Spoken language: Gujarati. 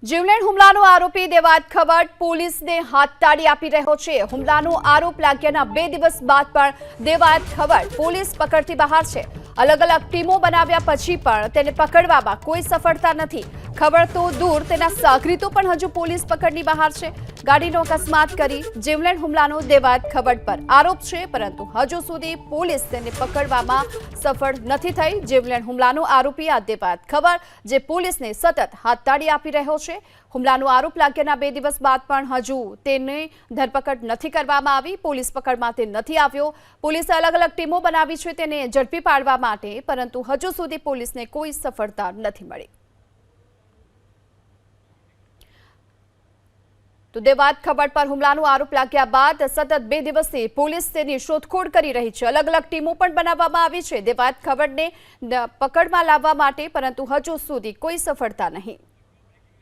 જીવલેણ હુમલાનો આરોપી દેવાયત ખવડ પોલીસને હાથતાળી આપી રહ્યો છે। હુમલાનો આરોપ લાગ્યાના 2 દિવસ બાદ પણ દેવાયત ખવડ પોલીસ પકડથી બહાર છે। અલગ અલગ ટીમો બનાવ્યા પછી પણ તેને પકડવામાં કોઈ સફળતા નથી। ખવડ તો દૂર તેના સાગરીતો પણ હજુ પોલીસ પકડની બહાર છે। ગાડીનો અકસ્માત કરી જીવલેણ હુમલાનો દેવાયત ખવડ પર આરોપ છે, પરંતુ હજુ સુધી પોલીસ તેને પકડવામાં સફળ નથી થઈ। જીવલેણ હુમલાનો આરોપી આ દેવાયત ખવડ જે પોલીસને સતત હાથતાળી આપી રહ્યો છે। હુમલાનો આરોપ લાગ્યાના 2 દિવસ બાદ પણ હજુ તેની ધરપકડ નથી કરવામાં આવી। પોલીસ પકડમાં તે નથી આવ્યો। પોલીસે અલગ અલગ ટીમો બનાવી છે તેને ઝડપી પાડવા માટે, પરંતુ હજુ સુધી પોલીસને કોઈ સફળતા નથી મળી। તો દેવાયત ખવડ પર હુમલાનો આરોપ લાગ્યા બાદ સતત 2 દિવસથી પોલીસ તેની શોધખોળ કરી રહી છે। અલગ અલગ ટીમો પણ બનાવવામાં આવી છે દેવાયત ખવડને પકડમાં લાવવા માટે, પરંતુ હજુ સુધી કોઈ સફળતા નહીં।